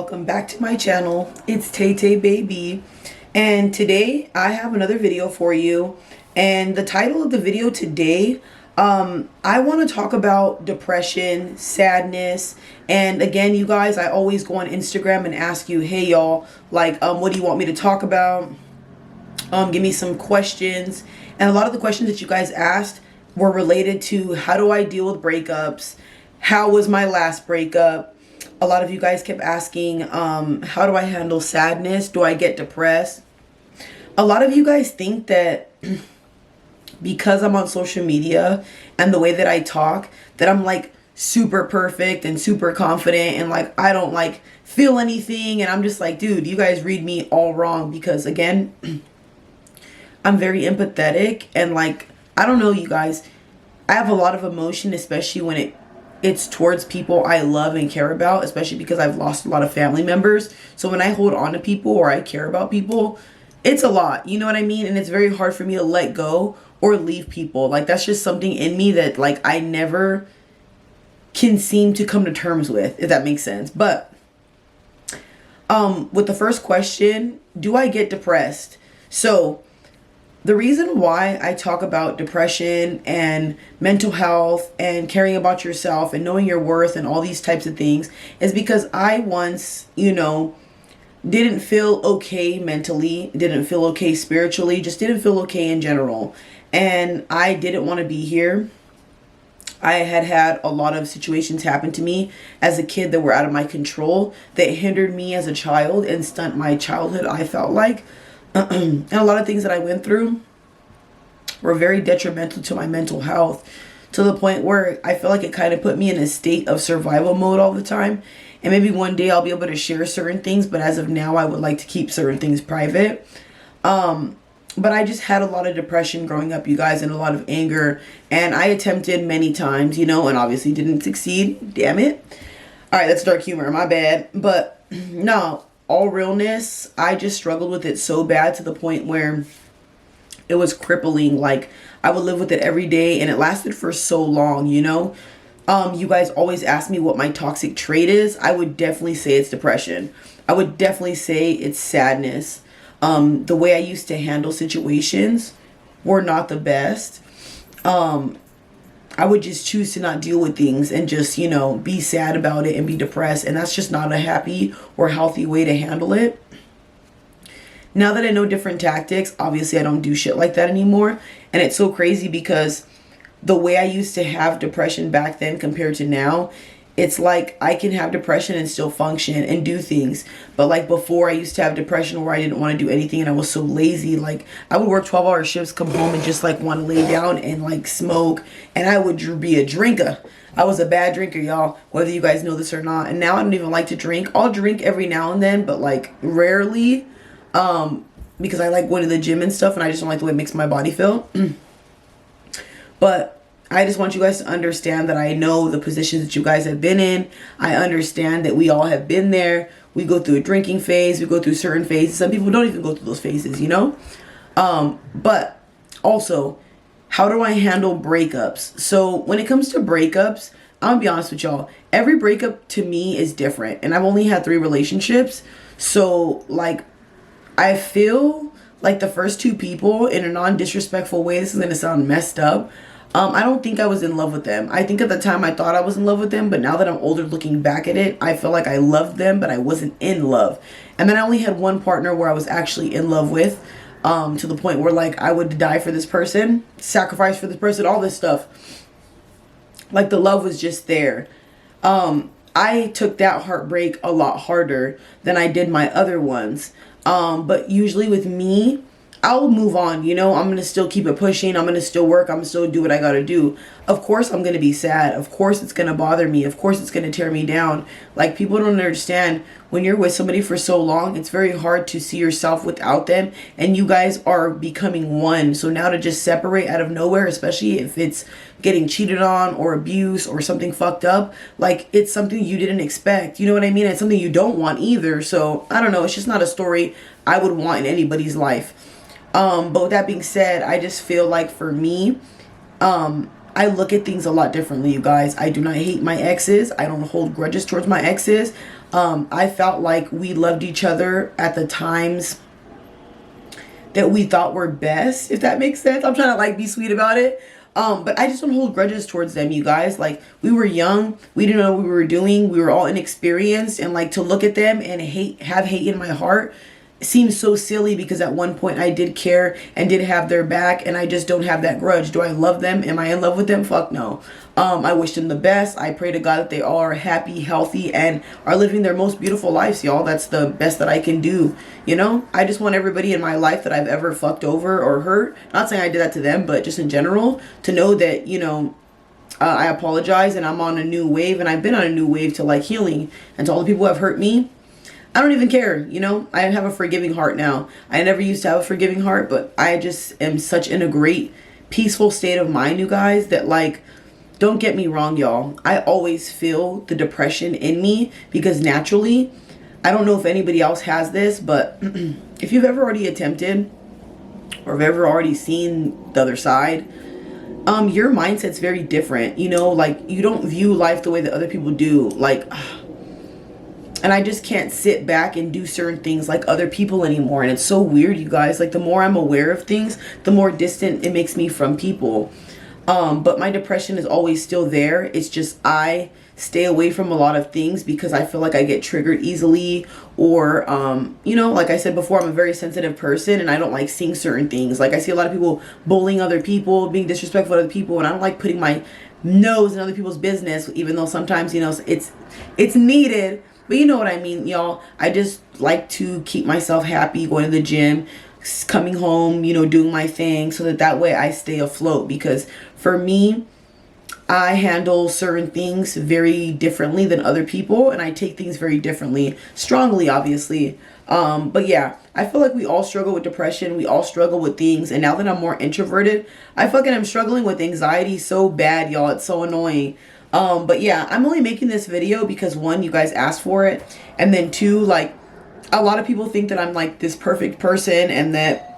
welcome back to my channel. It's Tay Tay Baby, and today I have another video for you. And the title of the video today, I want to talk about depression, sadness. And again, you guys, I always go on Instagram and ask you, hey y'all, like what do you want me to talk about? Give me some questions. And a lot of the questions that you guys asked were related to how do I deal with breakups, how was my last breakup. A lot of you guys kept asking, how do I handle sadness? Do I get depressed? A lot of you guys think that because I'm on social media and the way that I talk, that I'm like super perfect and super confident and like I don't like feel anything. And I'm just like, dude, you guys read me all wrong, because again, I'm very empathetic and like, I don't know, you guys, I have a lot of emotion, especially when it's towards people I love and care about, especially because I've lost a lot of family members. So when I hold on to people or I care about people, it's a lot, you know what I mean? And it's very hard for me to let go or leave people. Like, that's just something in me that like I never can seem to come to terms with, if that makes sense. But with the first question, do I get depressed? So the reason why I talk about depression and mental health and caring about yourself and knowing your worth and all these types of things is because I once, didn't feel okay mentally, didn't feel okay spiritually, just didn't feel okay in general. And I didn't want to be here. I had a lot of situations happen to me as a kid that were out of my control, that hindered me as a child and stunt my childhood, I felt like. And a lot of things that I went through were very detrimental to my mental health, to the point where I feel like it kind of put me in a state of survival mode all the time. And maybe one day I'll be able to share certain things, but as of now, I would like to keep certain things private. But I just had a lot of depression growing up, you guys, and a lot of anger. And I attempted many times, and obviously didn't succeed. Damn it. All right, that's dark humor. My bad. But no, all realness, I just struggled with it so bad to the point where it was crippling. Like, I would live with it every day, and it lasted for so long, You guys always ask me what my toxic trait is. I would definitely say it's depression. I would definitely say it's sadness. The way I used to handle situations were not the best. I would just choose to not deal with things and just, be sad about it and be depressed. And that's just not a happy or healthy way to handle it. Now that I know different tactics, obviously I don't do shit like that anymore. And it's so crazy because the way I used to have depression back then compared to now, it's like I can have depression and still function and do things. But like before, I used to have depression where I didn't want to do anything and I was so lazy. Like, I would work 12-hour shifts, come home and just like want to lay down and like smoke. And I would be a drinker. I was a bad drinker, y'all, whether you guys know this or not. And now I don't even like to drink. I'll drink every now and then, but like rarely, because I like going to the gym and stuff and I just don't like the way it makes my body feel. But I just want you guys to understand that I know the positions that you guys have been in. I understand that we all have been there. We go through a drinking phase. We go through certain phases. Some people don't even go through those phases, But also, how do I handle breakups? So when it comes to breakups, I'm going to be honest with y'all. Every breakup to me is different. And I've only had 3 relationships. So, like, I feel like the first 2 people, in a non-disrespectful way, this is going to sound messed up, I don't think I was in love with them. I think at the time I thought I was in love with them, but now that I'm older looking back at it, I feel like I loved them, but I wasn't in love. And then I only had one partner where I was actually in love with, to the point where like I would die for this person, sacrifice for this person, all this stuff. Like, the love was just there. I took that heartbreak a lot harder than I did my other ones. But usually with me, I'll move on, I'm going to still keep it pushing. I'm going to still work. I'm going to still do what I got to do. Of course, I'm going to be sad. Of course, it's going to bother me. Of course, it's going to tear me down. Like, people don't understand, when you're with somebody for so long, it's very hard to see yourself without them. And you guys are becoming one. So now to just separate out of nowhere, especially if it's getting cheated on or abuse or something fucked up, like, it's something you didn't expect. You know what I mean? It's something you don't want either. So I don't know. It's just not a story I would want in anybody's life. But with that being said, I just feel like for me, I look at things a lot differently, you guys. I do not hate my exes. I don't hold grudges towards my exes. I felt like we loved each other at the times that we thought were best, if that makes sense. I'm trying to like be sweet about it. But I just don't hold grudges towards them, you guys. Like, we were young, we didn't know what we were doing, we were all inexperienced, and like to look at them and have hate in my heart seems so silly, because at one point I did care and did have their back, and I just don't have that grudge. Do I love them? Am I in love with them? Fuck no. I wish them the best. I pray to God that they all are happy, healthy, and are living their most beautiful lives, y'all. That's the best that I can do. You know, I just want everybody in my life that I've ever fucked over or hurt, not saying I did that to them, but just in general, to know that, you know, I apologize and I'm on a new wave, and I've been on a new wave to like healing. And to all the people who have hurt me, I don't even care, you know. I have a forgiving heart now. I never used to have a forgiving heart, but I just am such in a great peaceful state of mind, you guys, that like, don't get me wrong, y'all. I always feel the depression in me, because naturally, I don't know if anybody else has this, but if you've ever already attempted or have ever already seen the other side, your mindset's very different, you know. Like, you don't view life the way that other people do. Like, and I just can't sit back and do certain things like other people anymore. And it's so weird, you guys. Like, the more I'm aware of things, the more distant it makes me from people. But my depression is always still there. It's just I stay away from a lot of things because I feel like I get triggered easily, or you know, like I said before, I'm a very sensitive person, and I don't like seeing certain things. Like, I see a lot of people bullying other people, being disrespectful to other people, and I don't like putting my nose in other people's business, even though sometimes, you know, it's needed. But you know what I mean, y'all. I just like to keep myself happy, going to the gym, coming home, you know, doing my thing, so that way I stay afloat. Because for me, I handle certain things very differently than other people, and I take things very differently, strongly, obviously. But yeah, I feel like we all struggle with depression. We all struggle with things. And now that I'm more introverted, I fucking am struggling with anxiety so bad, y'all. It's so annoying. But yeah, I'm only making this video because, one, you guys asked for it, and then two, like, a lot of people think that I'm like this perfect person, and that